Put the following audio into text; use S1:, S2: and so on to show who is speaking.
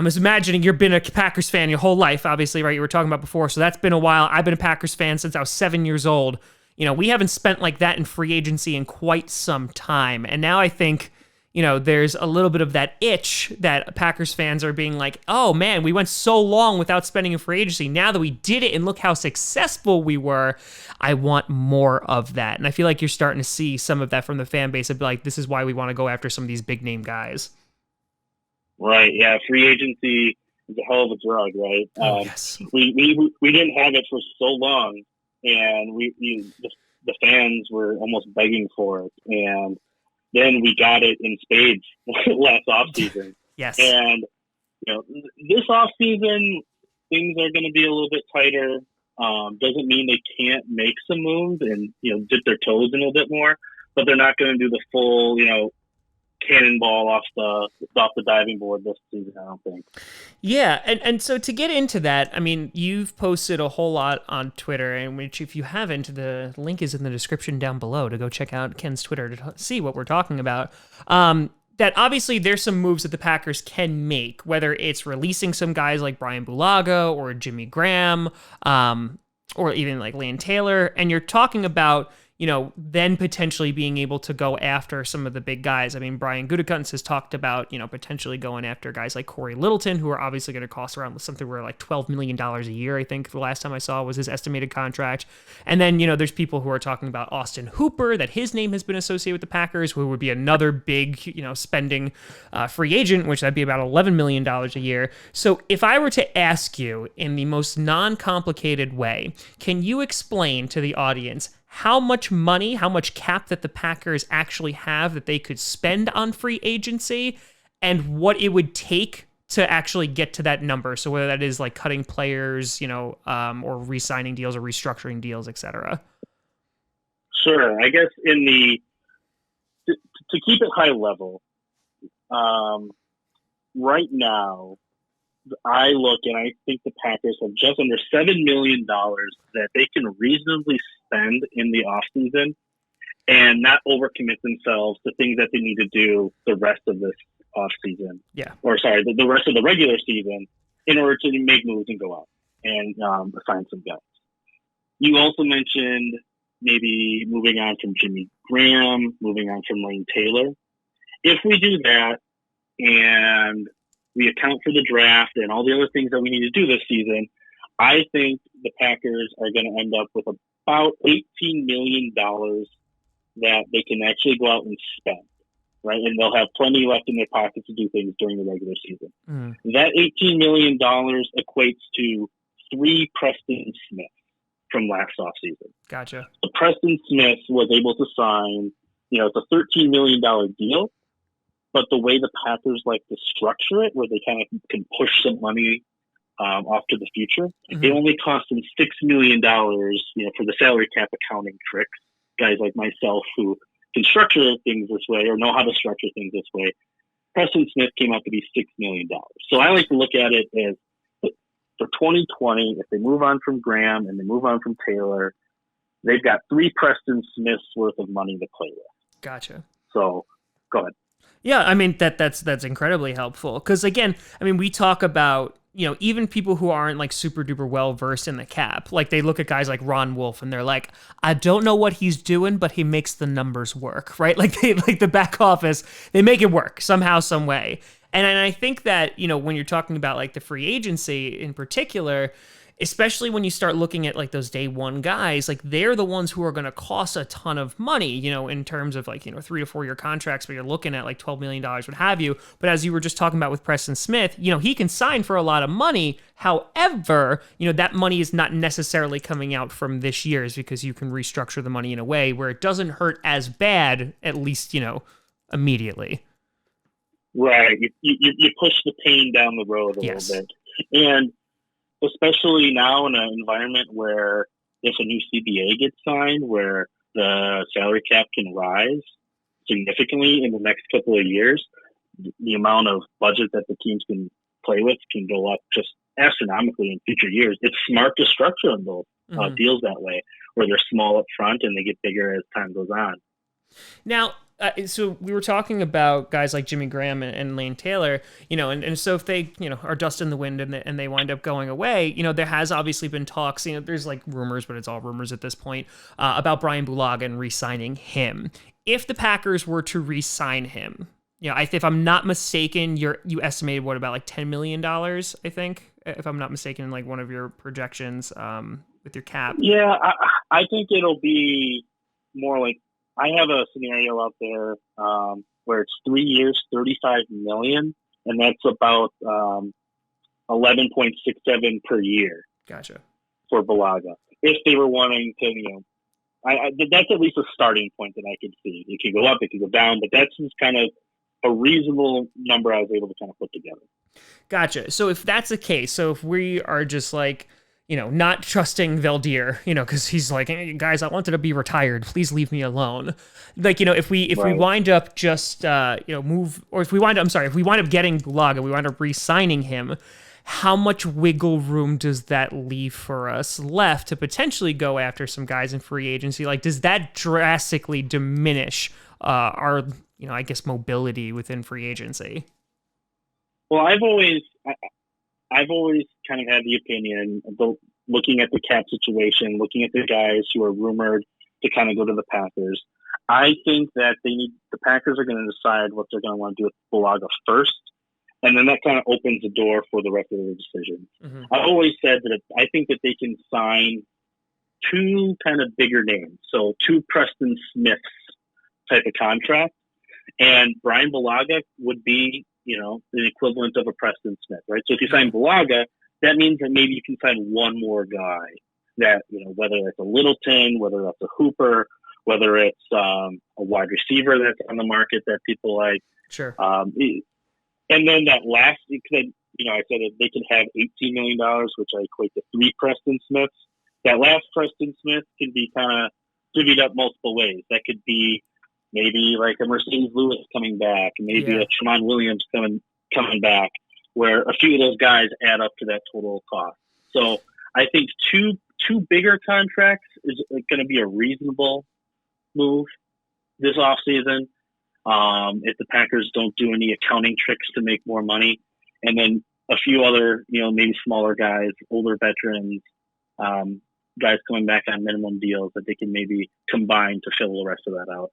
S1: I'm just imagining you've been a Packers fan your whole life, obviously, right? You were talking about before, so that's been a while. I've been a Packers fan since I was 7 years old. We haven't spent like that in free agency in quite some time. And now I think, there's a little bit of that itch that Packers fans are being like, oh man, we went so long without spending in free agency. Now that we did it and look how successful we were, I want more of that. And I feel like you're starting to see some of that from the fan base of like, this is why we want to go after some of these big name guys.
S2: Right. Yeah. Free agency is a hell of a drug, right?
S1: Yes.
S2: We didn't have it for so long, and the fans were almost begging for it, and then we got it in spades last offseason.
S1: Yes.
S2: And this offseason things are going to be a little bit tighter. Doesn't mean they can't make some moves and dip their toes in a little bit more, but they're not going to do the full cannonball off the diving board this season, I don't think.
S1: Yeah, and so to get into that, I mean, you've posted a whole lot on Twitter, and which if you haven't, the link is in the description down below to go check out Ken's Twitter to see what we're talking about. That obviously there's some moves that the Packers can make, whether it's releasing some guys like Brian Bulaga or Jimmy Graham, or even like Lane Taylor, and you're talking about then potentially being able to go after some of the big guys. I mean, Brian Gutekunst has talked about, potentially going after guys like Corey Littleton, who are obviously going to cost around something where like $12 million a year, I think the last time I saw was his estimated contract. And then, there's people who are talking about Austin Hooper, that his name has been associated with the Packers, who would be another big, spending free agent, which that'd be about $11 million a year. So if I were to ask you in the most non-complicated way, can you explain to the audience how much money, how much cap that the Packers actually have that they could spend on free agency, and what it would take to actually get to that number? So whether that is like cutting players, or re-signing deals or restructuring deals, etc.
S2: Sure. I guess to keep it high level, right now, I look and I think the Packers have just under $7 million that they can reasonably spend in the offseason and not overcommit themselves to things that they need to do the rest of this offseason.
S1: Yeah.
S2: Or sorry, the rest of the regular season in order to make moves and go out and sign some guys. You also mentioned maybe moving on from Jimmy Graham, moving on from Lane Taylor. If we do that and we account for the draft and all the other things that we need to do this season, I think the Packers are going to end up with about $18 million that they can actually go out and spend, right? And they'll have plenty left in their pocket to do things during the regular season. Mm. That $18 million equates to 3 Preston Smiths from last offseason.
S1: Gotcha.
S2: So Preston Smith was able to sign, it's a $13 million deal. But the way the Packers like to structure it, where they kind of can push some money off to the future, it only cost them $6 million, for the salary cap accounting tricks. Guys like myself who can structure things this way or know how to structure things this way. Preston Smith came out to be $6 million. So I like to look at it as for 2020, if they move on from Graham and they move on from Taylor, they've got 3 Preston Smiths worth of money to play with.
S1: Gotcha.
S2: So go ahead.
S1: Yeah, I mean, that's incredibly helpful. Because, again, I mean, we talk about, even people who aren't, like, super duper well-versed in the cap. Like, they look at guys like Ron Wolf, and they're like, I don't know what he's doing, but he makes the numbers work, right? Like, the back office, they make it work somehow, some way. And I think that, when you're talking about, like, the free agency in particular, especially when you start looking at like those day one guys, like they're the ones who are going to cost a ton of money, in terms of like, 3 to 4 year contracts, but you're looking at like $12 million, what have you. But as you were just talking about with Preston Smith, he can sign for a lot of money. However, that money is not necessarily coming out from this year's because you can restructure the money in a way where it doesn't hurt as bad, at least, immediately.
S2: Right. You push the pain down the road a little bit. And especially now in an environment where if a new CBA gets signed, where the salary cap can rise significantly in the next couple of years, the amount of budget that the teams can play with can go up just astronomically in future years. It's smart to structure those deals that way, where they're small up front and they get bigger as time goes on.
S1: Now, So we were talking about guys like Jimmy Graham and Lane Taylor, and so if they, are dust in the wind and they wind up going away, there has obviously been talks, there's like rumors, but it's all rumors at this point, about Brian Bulaga and re-signing him. If the Packers were to re-sign him, if I'm not mistaken, you estimated what, about like $10 million, I think, if I'm not mistaken, in like one of your projections with your cap.
S2: Yeah, I think it'll be more like, I have a scenario out there where it's 3 years, 35 million, and that's about 11.67 per year.
S1: Gotcha.
S2: For Bulaga, if they were wanting to, that's at least a starting point that I could see. It could go up, it could go down, but that's just kind of a reasonable number I was able to kind of put together.
S1: Gotcha. So if that's the case, so if we are just like, not trusting Valdir, because he's like, hey, guys, I wanted to be retired. Please leave me alone. Like, if we wind up just, move, or if we wind up getting Bulaga, we wind up re-signing him, how much wiggle room does that leave for us left to potentially go after some guys in free agency? Like, does that drastically diminish our, I guess, mobility within free agency?
S2: Well, I've always kind of had the opinion, looking at the cap situation, looking at the guys who are rumored to kind of go to the Packers. I think that the Packers are going to decide what they're going to want to do with Bulaga first, and then that kind of opens the door for the rest of their decisions. Mm-hmm. I've always said that I think that they can sign two kind of bigger names, so two Preston Smiths type of contract, and Brian Bulaga would be, the equivalent of a Preston Smith, right? So if you sign Bulaga, that means that maybe you can sign one more guy that, whether it's a Littleton, whether that's a Hooper, whether it's a wide receiver that's on the market that people like.
S1: Sure.
S2: And then that last, I said that they can have $18 million, which I equate to 3 Preston Smiths. That last Preston Smith can be kind of divvied up multiple ways. That could be maybe like a Mercedes Lewis coming back, maybe a Tramon Williams coming back, where a few of those guys add up to that total cost. So I think two bigger contracts is going to be a reasonable move this offseason. If the Packers don't do any accounting tricks to make more money, and then a few other, maybe smaller guys, older veterans, guys coming back on minimum deals that they can maybe combine to fill the rest of that out.